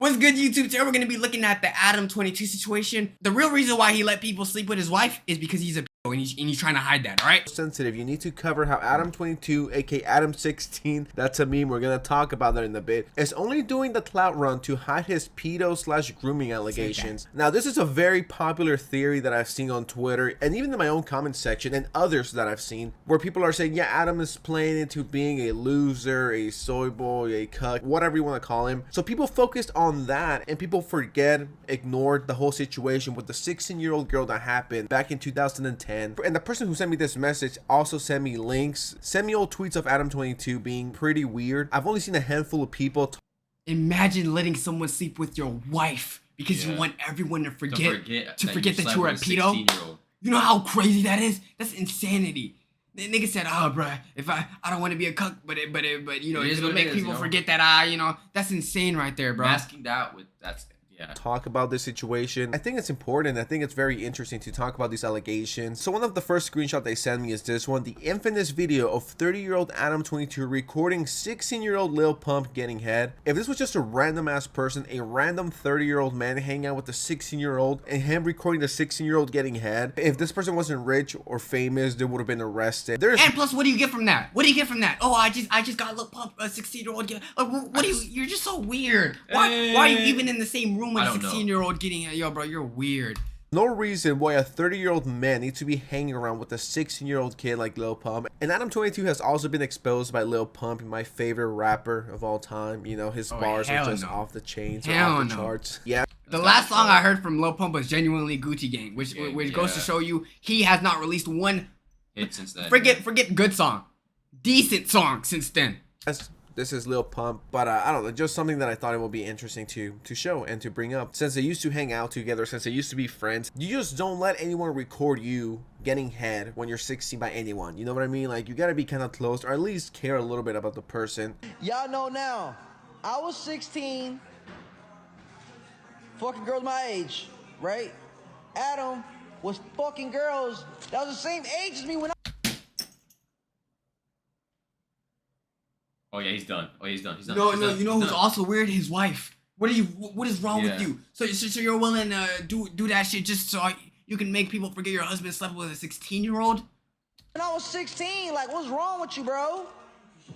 What's good, YouTube? Today we're gonna be looking at the Adam 22 situation. The real reason why he let people sleep with his wife is because he's a and he's trying to hide that, alright? Sensitive. You need to cover how Adam 22, aka Adam 16, that's a meme, we're gonna talk about that in a bit, is only doing the clout run to hide his pedo/grooming allegations. Now, this is a very popular theory that I've seen on Twitter and even in my own comment section and others that I've seen, where people are saying, yeah, Adam is playing into being a loser, a soy boy, a cuck, whatever you want to call him. So people focused on that and people ignored the whole situation with the 16-year-old girl that happened back in 2010. And the person who sent me this message also sent me links, sent me old tweets of Adam 22 being pretty weird. I've only seen a handful of people. Imagine letting someone sleep with your wife because you want everyone to forget that you were a pedo. You know how crazy that is? That's insanity. The nigga said, "Oh, bruh, if I don't want to be a cuck, but you know, it'll make people forget that you know, that's insane right there, bro." Masking that with Talk about this situation. I think it's important. I think it's very interesting to talk about these allegations. So one of the first screenshots they sent me is this one, the infamous video of 30-year-old Adam 22 recording 16-year-old Lil Pump getting head. If this was just a random ass person, a random 30-year-old man hanging out with a 16-year-old and him recording the 16-year-old getting head, if this person wasn't rich or famous, they would have been arrested. And plus, what do you get from that? What do you get from that? Oh, I just got Lil Pump, a 16-year-old get. What do you? You're just so weird. Why are you even in the same room with a 16-year-old getting it? Yo, bro, you're weird. No reason why a 30-year-old man needs to be hanging around with a 16-year-old kid like Lil Pump. And Adam 22 has also been exposed by Lil Pump, my favorite rapper of all time. You know, his bars are just off the chains, off the charts. Yeah. The last song I heard from Lil Pump was genuinely Gucci Gang, which goes to show you he has not released one hit since then. Forget good song, decent song since then. This is Lil Pump, but I don't know, just something that I thought it would be interesting to show and to bring up. Since they used to hang out together, since they used to be friends, you just don't let anyone record you getting head when you're 16 by anyone. You know what I mean? Like, you gotta be kind of close, or at least care a little bit about the person. Y'all know now, I was 16, fucking girls my age, right? Adam was fucking girls that was the same age as me when I... Oh yeah, he's done. Oh, he's done. He's done. No, you know who's also weird? His wife. What is wrong with you? So you're willing to do that shit just so you can make people forget your husband slept with a 16-year-old? When I was 16, like, what's wrong with you, bro?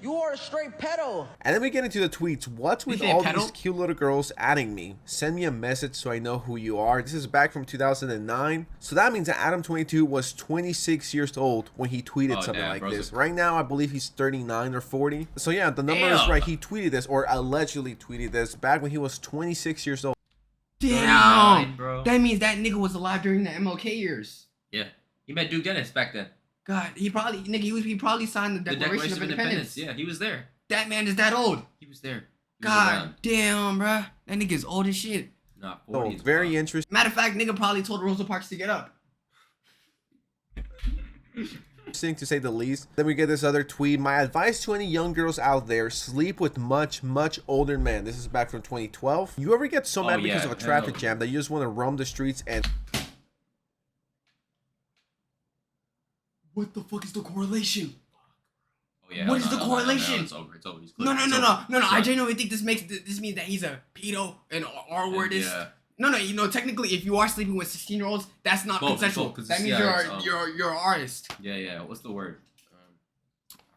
You are a straight pedo. And then we get into the tweets. What's with all these cute little girls adding me? Send me a message so I know who you are. This is back from 2009. So that means that Adam 22 was 26 years old when he tweeted something like this. Right now, I believe he's 39 or 40. So yeah, the number is right. He tweeted this, or allegedly tweeted this, back when he was 26 years old. Damn, bro. That means that nigga was alive during the MLK years. Yeah, he met Duke Dennis back then. God, he probably signed the Declaration of Independence. Yeah, he was there. That man is that old. He was there. God damn, bruh. That nigga's old as shit. Not 40. Very interesting. Matter of fact, nigga probably told Rosa Parks to get up. Interesting to say the least. Then we get this other tweet. My advice to any young girls out there: sleep with much older men. This is back from 2012. You ever get so mad because of a traffic jam that you just want to roam the streets and... What the fuck is the correlation? Oh yeah. What is the correlation? It's over. It's over. No. I genuinely think this means that he's a pedo and R word is. Yeah. No. You know, technically, if you are sleeping with 16-year-olds, that's not consensual. That means you're an artist. Yeah. What's the word?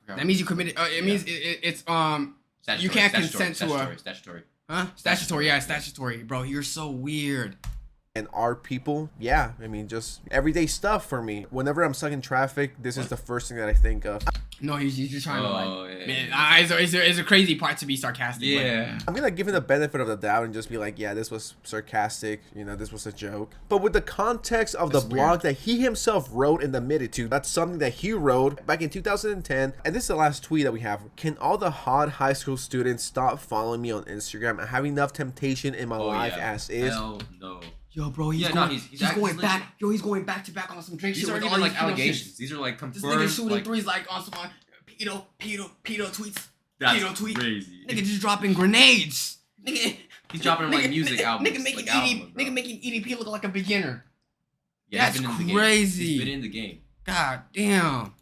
That means you committed. It means it's Statutory, you can't consent to a statutory. Huh? Statutory. Yeah, statutory, bro. You're so weird. And our people, yeah, I mean, just everyday stuff for me. Whenever I'm stuck in traffic, this is the first thing that I think of. No, he's just trying to it's a crazy part to be sarcastic. Yeah. I'm gonna give him the benefit of the doubt and just be like, yeah, this was sarcastic. You know, this was a joke. But with the context of the blog that he himself wrote and admitted to, that's something that he wrote back in 2010. And this is the last tweet that we have. Can all the hot high school students stop following me on Instagram? I have enough temptation in my life as is. Hell no. Yo, bro, he's going back. Yo, he's going back to back on some drink shit. These aren't even like allegations. These are like confirmed. This nigga shooting threes like on some pedo tweets. That's crazy. Nigga just dropping grenades. Nigga, he's dropping like music albums. Nigga making EDP look like a beginner. Yeah, that's crazy. He's been in the game. God damn.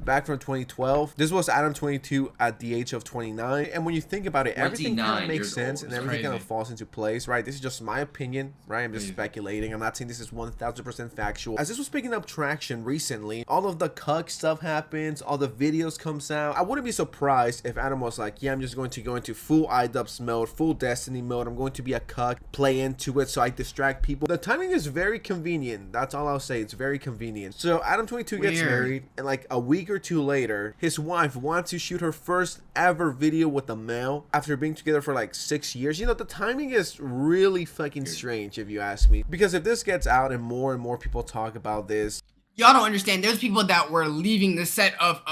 back from 2012. This was Adam 22 at the age of 29. And when you think about it, everything kind of makes sense and everything kind of falls into place, right? This is just my opinion, right? I'm just speculating. I'm not saying this is 1000% factual. As this was picking up traction recently, all of the cuck stuff happens, all the videos comes out. I wouldn't be surprised if Adam was like, yeah, I'm just going to go into full iDubbbz mode, full Destiny mode. I'm going to be a cuck, play into it so I distract people. The timing is very convenient. That's all I'll say. It's very convenient. So Adam 22 gets married, and like a week or two later, his wife wants to shoot her first ever video with a male after being together for like 6 years. You know, the timing is really fucking strange if you ask me, because if this gets out and more people talk about this, y'all don't understand. There's people that were leaving the set of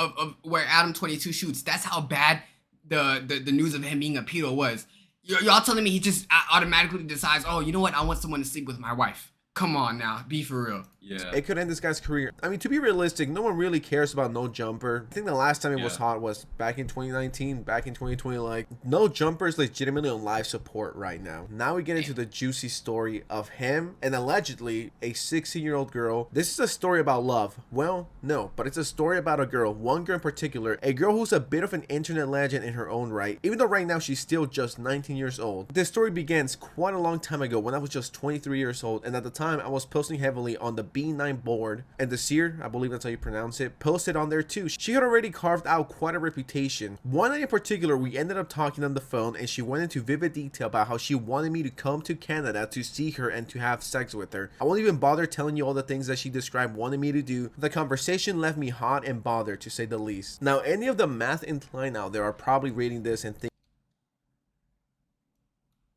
where Adam 22 shoots. That's how bad the news of him being a pedo was. Y'all telling me he just automatically decides, oh, you know what, I want someone to sleep with my wife. Come on now, be for real. Yeah. It could end this guy's career. I mean, to be realistic, no one really cares about No Jumper. I think the last time it was hot was back in 2019, back in 2020. Like, No Jumper is legitimately on live support right now. Now we get into the juicy story of him and allegedly a 16-year-old girl. This is a story about love. Well, no, but it's a story about a girl, one girl in particular, a girl who's a bit of an internet legend in her own right, even though right now she's still just 19 years old. This story begins quite a long time ago when I was just 23 years old, and at the time I was posting heavily on the B9 board, and Desiree, I believe that's how you pronounce it, posted on there too. She had already carved out quite a reputation. One night in particular, we ended up talking on the phone, and she went into vivid detail about how she wanted me to come to Canada to see her and to have sex with her. I won't even bother telling you all the things that she described wanting me to do. The conversation left me hot and bothered, to say the least. Now, any of the math inclined out there are probably reading this and thinking,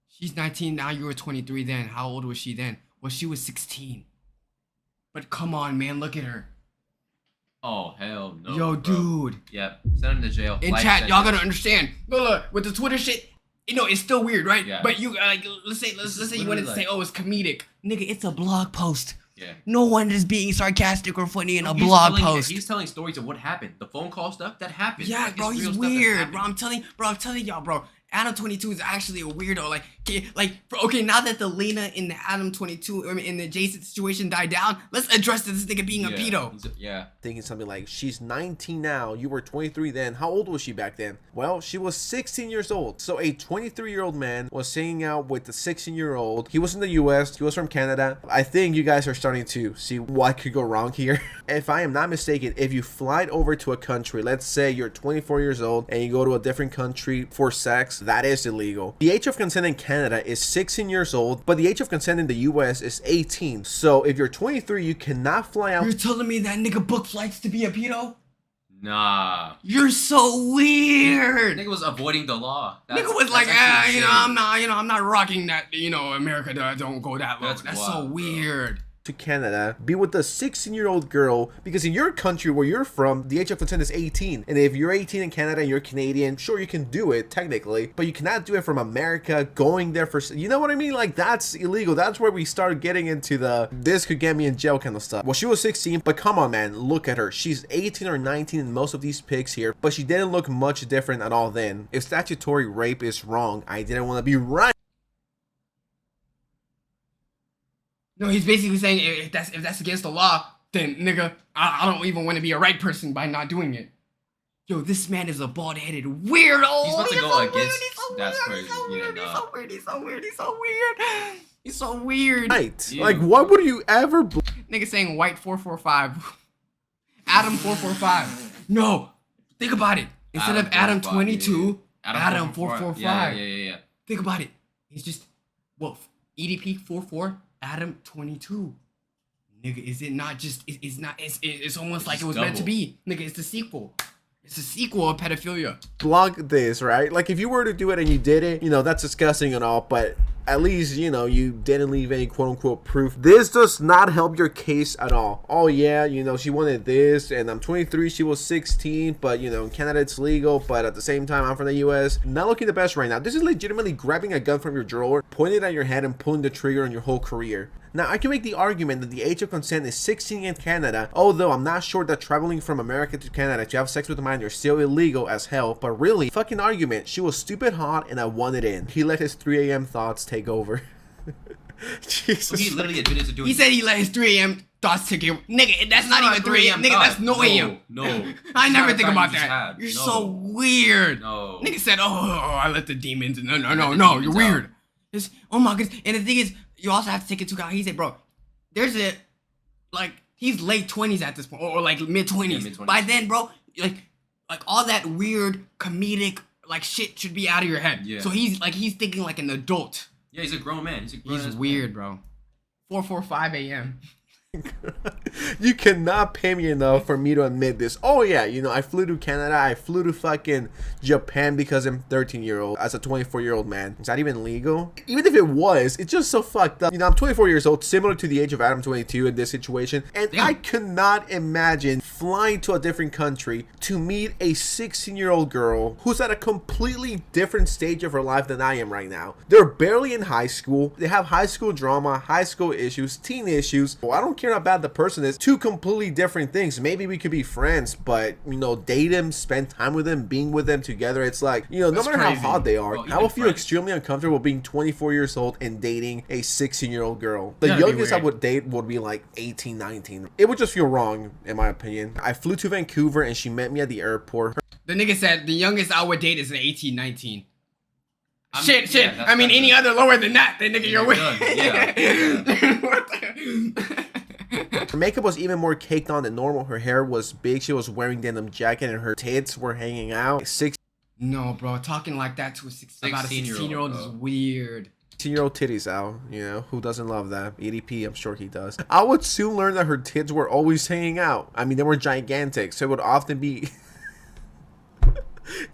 she's 19 now, you were 23 then. How old was she then? Well, she was 16. But come on, man, look at her. Oh, hell no. Yo, bro. Dude. Yep. Send him to jail. In chat, y'all gotta understand. Look, with the Twitter shit, you know, it's still weird, right? Yeah. But you, like, let's say you wanted to say, oh, it's comedic. Nigga, it's a blog post. Yeah. No one is being sarcastic or funny in a blog post. He's telling stories of what happened. The phone call stuff, that happened. Yeah, like, bro, he's weird. Bro, I'm telling y'all, bro. Adam 22 is actually a weirdo. Okay, now that the Lena in the Adam 22, in the Jason situation died down, let's address this nigga being a pedo. Thinking something like, she's 19 now, you were 23 then. How old was she back then? Well, she was 16 years old. So a 23-year-old man was hanging out with the 16-year-old. He was in the US, he was from Canada. I think you guys are starting to see what could go wrong here. If I am not mistaken, if you fly over to a country, let's say you're 24 years old and you go to a different country for sex, that is illegal. The age of consent in Canada is 16 years old, but the age of consent in the US is 18. So if you're 23, you cannot fly out. You're telling me that nigga booked flights to be a pedo? Nah. You're so weird. Nigga was avoiding the law. Nigga was like, I'm not rocking that, America don't go that low. That's so weird. To Canada, be with a 16-year-old girl, because in your country where you're from, the age of consent is 18. And if you're 18 in Canada and you're Canadian, sure, you can do it technically, but you cannot do it from America, going there for, you know what I mean? Like, that's illegal. That's where we start getting into the this could get me in jail kind of stuff. Well, she was 16, but come on, man, look at her. She's 18 or 19 in most of these pics here, but she didn't look much different at all then. If statutory rape is wrong, I didn't want to be right. No, he's basically saying if that's against the law, then nigga, I don't even want to be a right person by not doing it. Yo, this man is a bald-headed weirdo. He's about to go against. That's crazy. He's so weird. Right. Like, what would you ever? Nigga saying white 445. Adam 445. No, think about it. Instead of Adam 22, Adam 445. Yeah. Think about it. He's just EDP 44. Adam 22. Nigga, is it not just, it's almost like it was meant to be. Nigga, it's the sequel. It's a sequel of pedophilia. Block this, right? Like, if you were to do it and you did it, that's disgusting and all, but at least, you didn't leave any quote-unquote proof. This does not help your case at all. Oh, yeah, she wanted this, and I'm 23, she was 16, but, in Canada it's legal, but at the same time, I'm from the US. Not looking the best right now. This is legitimately grabbing a gun from your drawer, pointing it at your head, and pulling the trigger on your whole career. Now, I can make the argument that the age of consent is 16 in Canada, although I'm not sure that traveling from America to Canada to have sex with a minor is still illegal as hell, but really, fucking argument, she was stupid hot and I wanted in. He let his 3 a.m. thoughts take over. Jesus. He literally admitted to doing it. He said he let his 3 a.m. thoughts to get nigga. That's not even 3 a.m. Nigga, that's no a.m. No. I never think about that. You're so weird. No. Nigga said, I let the demons. No. You're weird. Oh my goodness. And the thing is, you also have to take into account. He said, bro, there's a like he's late 20s at this point, or like mid 20s. Yeah, mid-20s. By then, bro, like all that weird comedic like shit should be out of your head. Yeah. So he's thinking like an adult. Yeah, he's a grown man. He's weird, bro. 4:45 a.m. You cannot pay me enough for me to admit this. Oh yeah, you know, I flew to Canada, I flew to fucking Japan because I'm 13-year-old as a 24-year-old man. Is that even legal? Even if it was, it's just so fucked up. You know, I'm 24 years old, similar to the age of Adam 22 in this situation, and I cannot imagine flying to a different country to meet a 16-year-old girl who's at a completely different stage of her life than I am right now. They're barely in high school. They have high school drama, high school issues, teen issues. Well, I don't care how bad the person is. Two completely different things. Maybe we could be friends, but you know, date him, spend time with him, being with them together. It's like, you know, no matter how hot they are, I will feel extremely uncomfortable being 24 years old and dating a 16-year-old girl. The youngest I would date would be like 18, 19. It would just feel wrong, in my opinion. I flew to Vancouver and she met me at the airport. The nigga said the youngest I would date is an 18, 19. Shit. Yeah, I mean, any other lower than that, then nigga, you're with. Yeah. Her makeup was even more caked on than normal. Her hair was big. She was wearing denim jacket and her tits were hanging out. No, bro. Talking like that to about a 16-year-old is weird. 16-year-old titties out. You know, who doesn't love that? EDP, I'm sure he does. I would soon learn that her tits were always hanging out. I mean, they were gigantic, so it would often be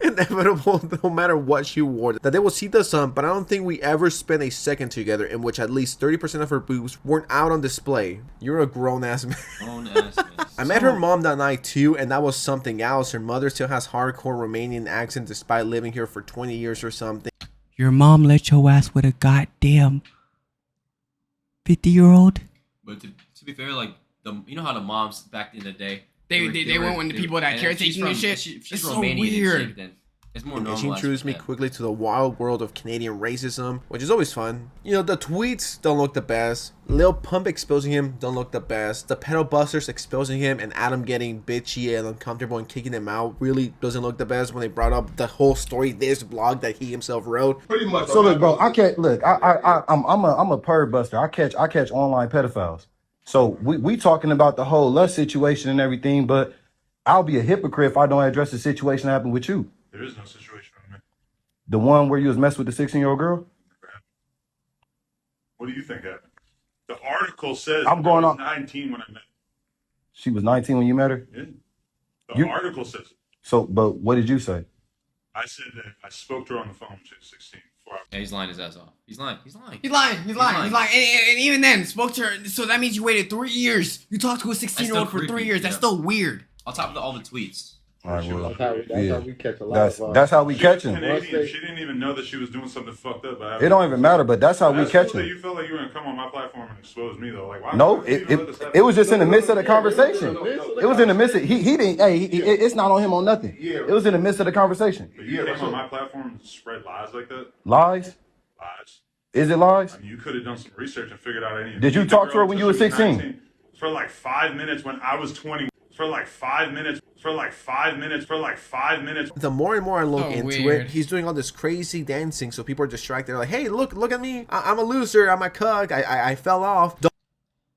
inevitable, no matter what she wore, that they will see the sun. But I don't think we ever spent a second together in which at least 30% of her boobs weren't out on display. You're a grown-ass man. I met her mom that night too, and that was something else. Her mother still has hardcore Romanian accent despite living here for 20 years or something. Your mom let your ass with a goddamn 50-year-old? But to be fair, like, you know how the moms back in the day, They went with the people that caretaking and shit. She's Romanian, so weird. Then it's more normal. She introduced me quickly to the wild world of Canadian racism, which is always fun. You know, the tweets don't look the best. Lil Pump exposing him don't look the best. The pedal busters exposing him and Adam getting bitchy and uncomfortable and kicking him out really doesn't look the best when they brought up the whole story, this blog that he himself wrote. Pretty much. So look, bro, I can't look. I'm a perv buster. I catch online pedophiles. So we talking about the whole lust situation and everything, but I'll be a hypocrite if I don't address the situation that happened with you. There is no situation with me. The one where you was messing with the 16-year-old girl? What do you think happened? The article says I'm going on 19 when I met her. She was 19 when you met her? Yeah. The article says it. So, but what did you say? I said that I spoke to her on the phone when she was 16. Yeah, he's lying his ass off. He's lying. He's lying. And even then, spoke to her. So that means you waited 3 years. You talked to a 16-year-old for 3 years. That's still weird. On top of all the tweets. All right, well, that's how we catch a lot of that's how we catch him. She didn't even know that she was doing something fucked up. It don't even matter, but that's how we catch him. You felt like you were gonna come on my platform and expose me though. Like, why? No, it was just in the midst of the conversation. It was in the midst of he didn't. Hey, it's not on him on nothing. It was in the midst of the conversation. But you came on my platform and spread lies like that. Lies? Lies. Is it lies? I mean, you could have done some research and figured out any. Did you talk to her when you were 16? For like 5 minutes when I was 20. For like 5 minutes. The more and more I look into it, he's doing all this crazy dancing, so people are distracted. They're like, hey, look at me. I'm a loser. I'm a cuck. I fell off.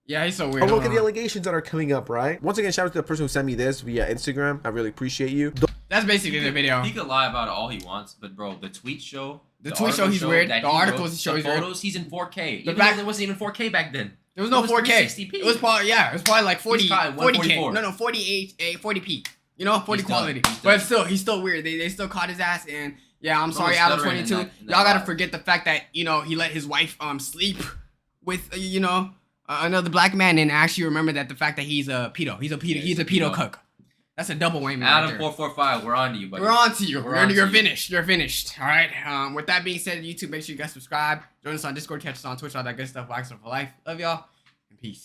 Yeah, he's so weird. Look at the allegations that are coming up, right? Once again, shout out to the person who sent me this via Instagram. I really appreciate you. That's basically the video. He could lie about it all he wants, but bro, the tweet show. The tweet show, he's weird. The articles he shows weird. The photos, he's in 4K. Even though it wasn't even 4K back then. There was no 4K. 60p. It was probably like 40K. No, 40p. You know, 40 quality. But he's still weird. They still caught his ass, and yeah, I'm sorry, Adam 22. Y'all gotta forget the fact that, you know, he let his wife sleep with another black man, and actually remember that the fact that he's a pedo. He's a pedo cuck. That's a double whammy. Adam 445, we're on to you, buddy. We're on to you. You're finished. You're finished. All right. With that being said, YouTube, make sure you guys subscribe. Join us on Discord. Catch us on Twitch. All that good stuff. Wax for life. Love y'all. And peace.